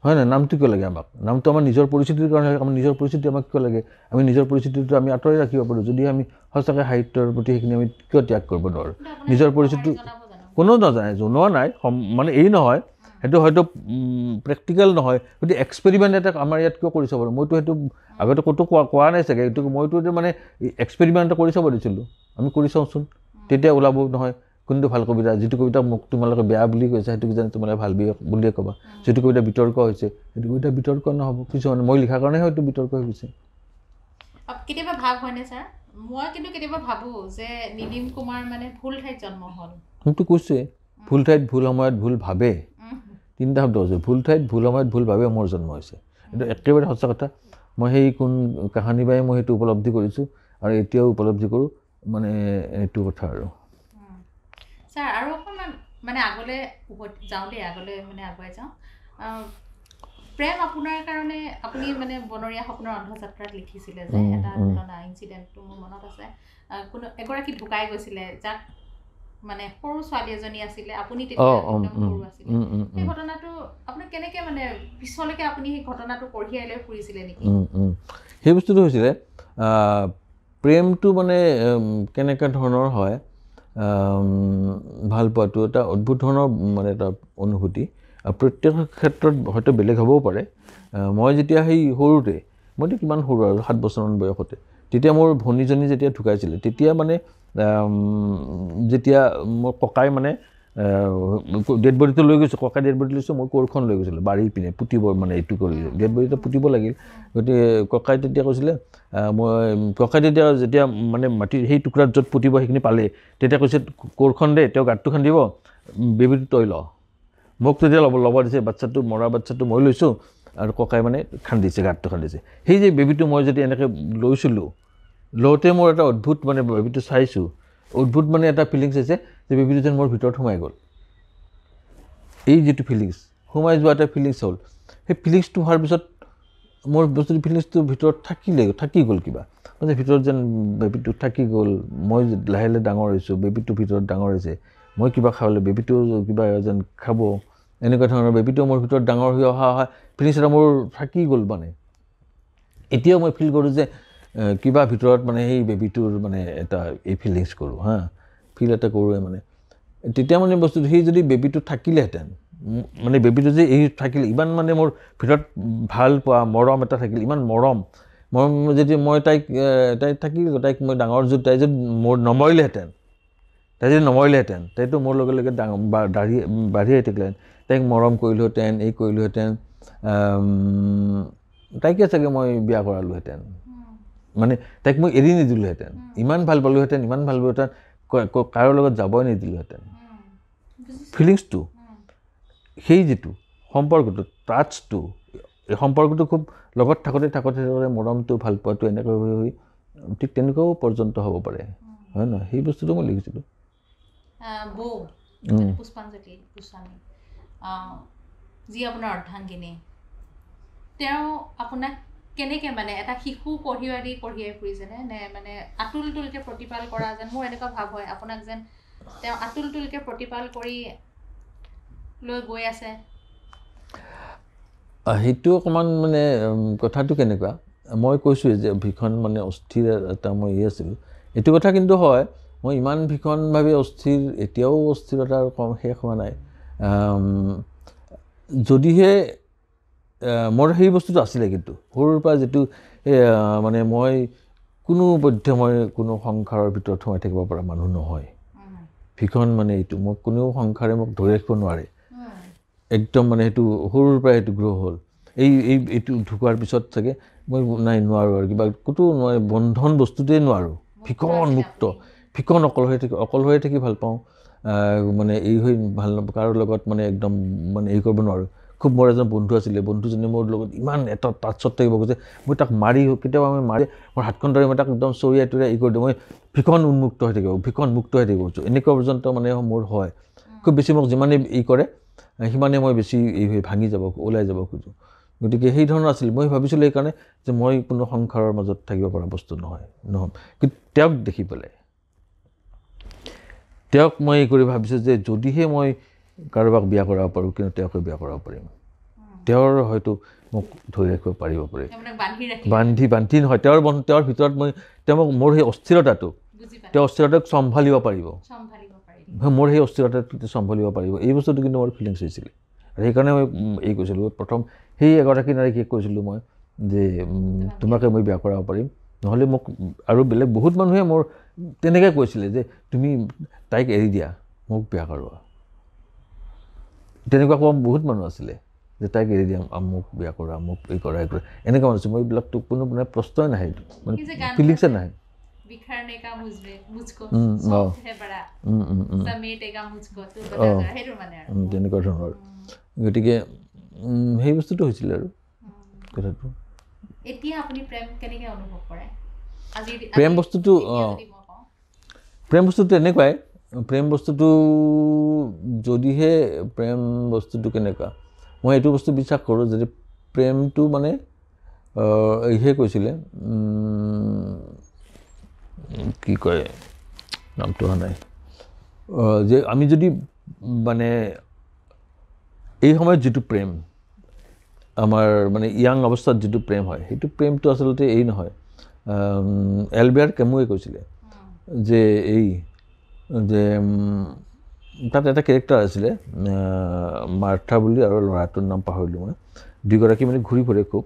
হয় না নামটো কিয় লাগে আমাক নামটো আমাৰ নিজৰ পৰিস্থিতিৰ কাৰণে আমাৰ নিজৰ পৰিস্থিতি আমাক কিয় লাগে আমি নিজৰ পৰিস্থিতিটো আমি আঁতৰাই ৰাখিব পাৰোঁ যদি আমি সঁচাকৈ সাহিত্যৰ প্ৰতি সেইখিনি আমি কিয় ত্যাগ কৰিব নোৱাৰোঁ নিজৰ পৰিস্থিতিটো কোনো নাজানে জনোৱা নাই মানে এই নহয় সেইটো হয়তো প্ৰেক্টিকেল নহয় গতিকে এক্সপেৰিমেণ্ট এটা আমাৰ ইয়াত কিয় কৰি চাব মইতো সেইটো আগতে ক'তো কোৱা নাই চাগে এইটো মইতো মানে এক্সপেৰিমেণ্ট এটা কৰি চাব দিছিলোঁ আমি কৰি চাওঁচোন তেতিয়া ওলাব নহয় কোনটো ভাল কবিতা যিটো কবিতা মোক তোমালোকে বেয়া বুলি কৈছে সেইটো কিজানি তোমালোকে ভাল বুলিয়ে ক'বা যিটো কবিতা বিতৰ্ক হৈছে সেইটো কবিতা বিতৰ্ক নহ'ব কিছুমানে মই লিখাৰ কাৰণে হয়তো বিতৰ্ক হৈ গৈছে কেতিয়াবা ভাব হয়নে ছাৰ মই কিন্তু কেতিয়াবা ভাবোঁ যে নীলিম কুমাৰ মানে ভুল ঠাইত জন্ম হ'ল মইতো কৈছোৱে ভুল ঠাইত ভুল সময়ত ভুল ভাবে তিনিটা শব্দ হৈছে ভুল ঠাইত ভুল সময়ত ভুল ভাবে মোৰ জন্ম হৈছে এইটো একেবাৰে সঁচা কথা মই সেই কোন কাহানী বাই মই সেইটো উপলব্ধি কৰিছোঁ আৰু এতিয়াও উপলব্ধি কৰোঁ মানে এইটো কথা আৰু ছাৰ আৰু অকণমান মানে আগলৈ যাওঁ দেই আগলৈ মানে আগুৱাই যাওঁ প্ৰেম আপোনাৰ কাৰণে আপুনি মানে বনৰীয়া সপোনৰ অন্ধযাত্ৰাত লিখিছিলে যে এটা ঘটনা ইনচিডেণ্টটো মোৰ মনত আছে কোনো এগৰাকী ঢুকাই গৈছিলে যাক মানে সৰু ছোৱালী এজনী আছিলে আপুনি তেতিয়া একদম সৰু আছিলে সেই ঘটনাটো আপুনি কেনেকৈ মানে পিছলৈকে আপুনি সেই ঘটনাটো কঢ়িয়াই লৈ ফুৰিছিলে নেকি সেই বস্তুটো হৈছিলে প্ৰেমটো মানে কেনেকুৱা ধৰণৰ হয় ভাল পোৱাটো এটা অদ্ভুত ধৰণৰ মানে এটা অনুভূতি আৰু প্ৰত্যেক ক্ষেত্ৰত হয়তো বেলেগ হ'বও পাৰে মই যেতিয়া সেই সৰুতে মইতো কিমান সৰু আৰু 7 বছৰমান বয়সতে তেতিয়া মোৰ ভনীজনী যেতিয়া ঢুকাইছিলে তেতিয়া মানে যেতিয়া মোৰ ককাই মানে ডেড বডিটো লৈ গৈছোঁ ককাই ডেড বডি লৈছোঁ মই কোৰখন লৈ গৈছিলোঁ বাৰী পিনে পুতিব মানে এইটো কৰি ডেড বডিটো পুতিব লাগিল গতিকে ককাই তেতিয়া কৈছিলে মই ককাই তেতিয়া যেতিয়া মানে মাটি সেই টুকুৰাত য'ত পুতিব সেইখিনি পালে তেতিয়া কৈছে কোৰখন দে তেওঁ গাঁতটো খান্দিব বেবীটো তই ল মোক তেতিয়া ল'ব দিছে বাচ্ছাটো মৰা বাচ্ছাটো মই লৈছোঁ আৰু ককাই মানে খান্দিছে গাঁতটো খান্দিছে সেই যে বেবীটো মই যদি এনেকৈ লৈছিলোঁ লওঁতে মোৰ এটা অদ্ভুত মানে বেবীটো চাইছোঁ অদ্ভুত মানে এটা ফিলিংছ হৈছে যে বেবীটো যেন মোৰ ভিতৰত সোমাই গ'ল এই যিটো ফিলিংছ সোমাই যোৱা এটা ফিলিংছ হ'ল সেই ফিলিংছটো হোৱাৰ পিছত মোৰ বস্তুটো ফিলিংছটো ভিতৰত থাকি গ'ল কিবা মানে ভিতৰত যেন বেবীটো থাকি গ'ল মই লাহে লাহে ডাঙৰ হৈছোঁ বেবীটো ভিতৰত ডাঙৰ হৈছে মই কিবা খাবলৈ বেবীটো কিবা যেন খাব এনেকুৱা ধৰণৰ বেবীটো মোৰ ভিতৰত ডাঙৰ হৈ অহা ফিলিংছ এটা মোৰ থাকি গ'ল মানে এতিয়াও মই ফিল কৰোঁ যে কিবা ভিতৰত মানে সেই বেবীটোৰ মানে এটা এই ফিলিংছ কৰোঁ ফিল এটা কৰোঁৱে মানে তেতিয়া মানে বস্তুটো সেই যদি বেবীটো থাকিলেহেঁতেন মানে বেবীটো যে এই থাকিলে ইমান মানে মোৰ ভিতৰত ভাল পোৱা মৰম এটা থাকিল ইমান মৰম যদি মই তাইক থাকিল তাইক মই ডাঙৰ যদি তাই যদি মোৰ নমৰিলেহেঁতেন তাইতো মোৰ লগে লগে ডাঙৰ বাঢ়ি আহি থাকিলেহেঁতেন তাইক মৰম কৰিলোহেঁতেন এই কৰিলোহেঁতেন তাইকে চাগে মই বিয়া কৰালোহেঁতেন মানে তাইক মই এৰি নিদিলোহেঁতেন ইমান ভাল পালোহেঁতেন কাৰো লগত যাবই নিদিলোহেঁতেন ফিলিংছটো সেই যিটো সম্পৰ্কটো টাচটো এই সম্পৰ্কটো খুব লগত থাকোঁতে মৰমটো ভাল পোৱাটো এনেকৈ হৈ ঠিক তেনেকুৱাও পৰ্যন্ত হ'ব পাৰে হয় নহয় সেই বস্তুটো মই লিখিছিলোঁ বৌ পুষ্পাঞ্জলি গোস্বামী যি আপোনাৰ অৰ্ধাংগিনী তেওঁ আপোনাক কেনেকৈ মানে এটা শিশু কঢ়িয়াই ফুৰিছেনে নে মানে আতুলতুলকৈ প্ৰতিপাল কৰা যেন মোৰ এনেকুৱা ভাৱ হয় আপোনাক যেন তেওঁ আতুলতুলকৈ প্ৰতিপাল কৰি লৈ গৈ আছে সেইটো অকণমান মানে কথাটো কেনেকুৱা মই কৈছোঁৱে যে ভীষণ মানে অস্থিৰ এটা মই আছিলোঁ এইটো কথা কিন্তু হয় মই ইমান ভীষণভাৱে অস্থিৰ এতিয়াও অস্থিৰতাৰ কম শেষ হোৱা নাই যদিহে মোৰ সেই বস্তুটো আছিলে কিন্তু সৰুৰ পৰা যিটো মানে মই কোনো সংসাৰৰ ভিতৰত সোমাই থাকিব পৰা মানুহ নহয় ভীষণ মানে এইটো মোক কোনেও সংসাৰে মোক ধৰি ৰাখিব নোৱাৰে একদম মানে সেইটো সৰুৰ পৰা এইটো গ্ৰহ হ'ল এইটো ঢুকোৱাৰ পিছত চাগে মই নাই নোৱাৰোঁ আৰু কিবা ক'তো মই বন্ধন বস্তুটোৱেই নোৱাৰোঁ ভীষণ মুক্ত ভীষণ অকলশৰে থাকি ভাল পাওঁ মানে এই হৈ ভাল নাপাওঁ কাৰো লগত মানে একদম মানে এই কৰিব নোৱাৰোঁ খুব মোৰ এজন বন্ধু আছিলে বন্ধুজনে মোৰ লগত ইমান এটা টাচত থাকিব খোজে মই তাক মাৰি কেতিয়াবা মই মাৰি মোৰ হাতখন ধৰি মই তাক একদম চৰিয়াই তৰিয়াই ই কৰি দিওঁ মই ভীষণ উন্মুক্ত হৈ থাকিব ভীষণ মুক্ত হৈ থাকিব এনেকুৱা পৰ্যন্ত মানে মোৰ হয় খুব বেছি মোক যিমানে ই কৰে সিমানে মই বেছি এই ভাঙি যাব ওলাই যাব খোজোঁ গতিকে সেই ধৰণৰ আছিল মই ভাবিছিলোঁ এইকাৰণে যে মই কোনো সংসাৰৰ মাজত থাকিব পৰা বস্তু নহয় কিন্তু তেওঁক দেখি পেলাই তেওঁক মই এই কৰি ভাবিছোঁ যে যদিহে মই কাৰোবাক বিয়া কৰাব পাৰোঁ কিন্তু তেওঁকে বিয়া কৰাব পাৰিম তেওঁৰ হয়তো মোক ধৰি ৰাখিব পাৰিব পাৰে বান্ধি নহয় তেওঁৰ ভিতৰত মই তেওঁ মোক মোৰ সেই অস্থিৰতাটো তেওঁ অস্থিৰতাক চম্ভালিব পাৰিব মোৰ সেই অস্থিৰতাটো চম্ভালিব পাৰিব এই বস্তুটো কিন্তু মোৰ ফিলিংছ হৈছিলে আৰু সেইকাৰণে মই এই কৈছিলোঁ প্ৰথম সেই এগৰাকী নাৰীক কৈছিলোঁ মই যে তোমাকে মই বিয়া কৰাব পাৰিম নহ'লে মোক আৰু বেলেগ বহুত মানুহে মোৰ তেনেকৈ কৈছিলে যে তুমি তাইক এৰি দিয়া মোক বিয়া কৰোৱা তেনেকুৱা কোৱা বহুত মানুহ আছিলে যে তাইক এৰি দিয়া মোক বিয়া কৰা মোক এই কৰা এনেকুৱা মানুহ আছে মই এইবিলাকতো কোনো মানে প্ৰশ্নই নাহে মানে ফিলিংছে নাহে তেনেকুৱা ধৰণৰ গতিকে সেই বস্তুটো হৈছিলে আৰু কথাটো প্ৰেম বস্তুটো এনেকুৱাই প্ৰেম বস্তুটো যদিহে প্ৰেম বস্তুটো কেনেকুৱা মই এইটো বস্তু বিশ্বাস কৰোঁ যদি প্ৰেমটো মানে এইহে কৈছিলে কি কয় নামটো অহা নাই যে আমি যদি মানে এই সময়ত যিটো প্ৰেম আমাৰ মানে ইয়াং অৱস্থাত যিটো প্ৰেম হয় সেইটো প্ৰেমটো আচলতে এই নহয় এলবেয়াৰ কেমুৱে কৈছিলে যে এই যে তাত এটা কেৰেক্টাৰ আছিলে মাৰ্থা বুলি আৰু ল'ৰাটোৰ নাম পাহৰিলোঁ মই দুয়োগৰাকী মানে ঘূৰি ফুৰে খুব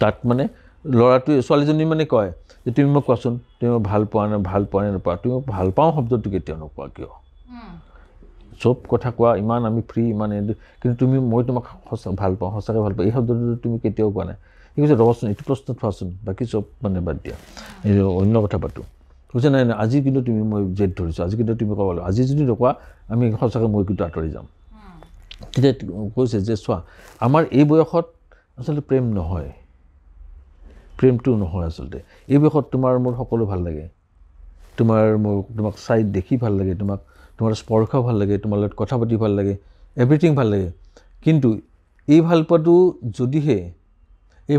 তাত মানে ল'ৰাটোৱে ছোৱালীজনী মানে কয় যে তুমি মোক কোৱাচোন তুমি মোক ভাল পোৱা নে নোপোৱা তুমি মোক ভাল পাওঁ শব্দটো কেতিয়াও নোপোৱা কিয় চব কথা কোৱা ইমান আমি ফ্ৰী ইমান কিন্তু মই তোমাক ভাল পাওঁ সঁচাকৈ ভাল পাওঁ এই শব্দটো তুমি কেতিয়াও কোৱা নাই ঠিক আছে ৰ'বচোন এইটো প্ৰশ্ন থোৱাচোন বাকী চব মানে বাদ দিয়া এই অন্য কথা পাতোঁ কৈছে নাই আজি কিন্তু তুমি মই জেদ ধৰিছোঁ আজি কিন্তু তুমি ক'ব লাগিব আজি যদি নোকোৱা আমি সঁচাকৈ মই কিন্তু আঁতৰি যাম তেতিয়া কৈছে যে চোৱা আমাৰ এই বয়সত আচলতে প্ৰেম নহয় প্ৰেমটো নহয় আচলতে এই বয়সত তোমাৰ মোৰ সকলো ভাল লাগে তোমাক চাই দেখি ভাল লাগে তোমাৰ স্পৰ্শ ভাল লাগে তোমাৰ লগত কথা পাতি ভাল লাগে এভৰিথিং ভাল লাগে কিন্তু এই ভাল পোৱাটো যদিহে এই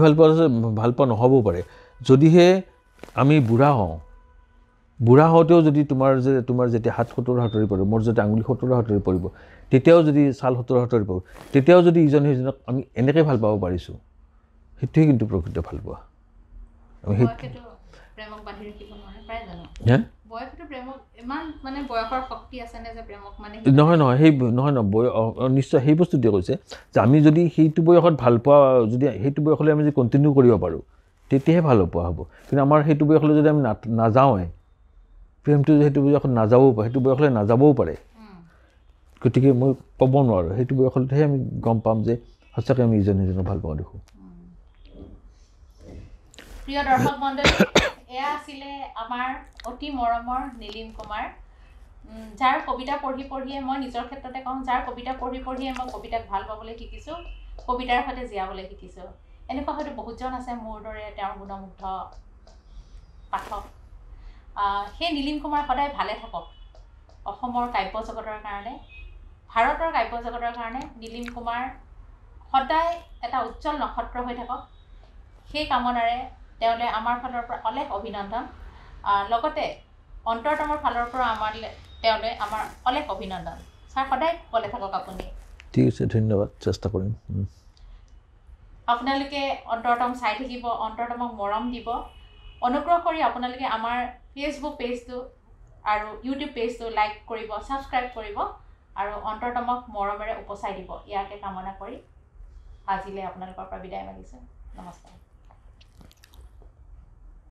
ভাল পোৱা নহ'বও পাৰে যদিহে আমি বুঢ়া হওঁতেও যদি তোমাৰ যেতিয়া হাত 70 হাতৰি পৰিব মোৰ যদি আঙুলি 70 হাতৰি পৰিব তেতিয়াও যদি ছাল 70 হাতৰি পৰিব তেতিয়াও যদি ইজনে সিজনক আমি এনেকৈ ভাল পাব পাৰিছোঁ সেইটোৱে কিন্তু প্ৰকৃত ভাল পোৱা নহয় নিশ্চয় সেই বস্তুটোৱে কৈছে যে আমি যদি সেইটো বয়সত ভাল পোৱা যদি সেইটো বয়সলৈ আমি যদি কণ্টিনিউ কৰিব পাৰোঁ তেতিয়াহে ভাল পোৱা হ'ব কিন্তু আমাৰ সেইটো বয়সলৈ যদি আমি নাযাওঁৱে প্ৰেমটো সেইটো বয়সত নাযাবও পাৰে সেইটো বয়সলৈ নাযাবও পাৰে গতিকে মই ক'ব নোৱাৰোঁ সেইটো বয়সলৈহে আমি গম পাম যে সঁচাকৈ আমি ইজনে সিজনক ভাল পাওঁ দেখোঁ প্ৰিয় দৰ্শক মণ্ডলী এয়া আছিলে আমাৰ অতি মৰমৰ নীলিম কুমাৰ যাৰ কবিতা পঢ়িয়ে মই নিজৰ ক্ষেত্ৰতে কওঁ যাৰ কবিতা পঢ়িয়ে মই কবিতাক ভাল পাবলৈ শিকিছোঁ কবিতাৰ সৈতে জীয়াবলৈ শিকিছোঁ এনেকুৱা হয়তো বহুতজন আছে মোৰ দৰে তেওঁৰ গুণমুগ্ধ পাঠক সেই নীলিম কুমাৰ সদায় ভালে থাকক অসমৰ কাব্য জগতৰ কাৰণে ভাৰতৰ কাব্য জগতৰ কাৰণে নীলিম কুমাৰ সদায় এটা উজ্জ্বল নক্ষত্ৰ হৈ থাকক সেই কামনাৰে তেওঁলৈ আমাৰ ফালৰ পৰা অলেখ অভিনন্দন লগতে অন্তৰতমৰ ফালৰ পৰা তেওঁলৈ আমাৰ অলেখ অভিনন্দন ছাৰ সদায় ভালে থাকক আপুনি ঠিক আছে ধন্যবাদ চেষ্টা কৰিম আপোনালোকে অন্তৰতম চাই থাকিব অন্তৰতমক মৰম দিব অনুগ্ৰহ কৰি আপোনালোকে আমাৰ ফেচবুক পেজটো আৰু ইউটিউব পেজটো লাইক কৰিব ছাবস্ক্ৰাইব কৰিব আৰু অন্তৰতমক মৰমেৰে উপচাই দিব ইয়াকে কামনা কৰি আজিলৈ আপোনালোকৰ পৰা বিদায় মাগিছোঁ নমস্কাৰ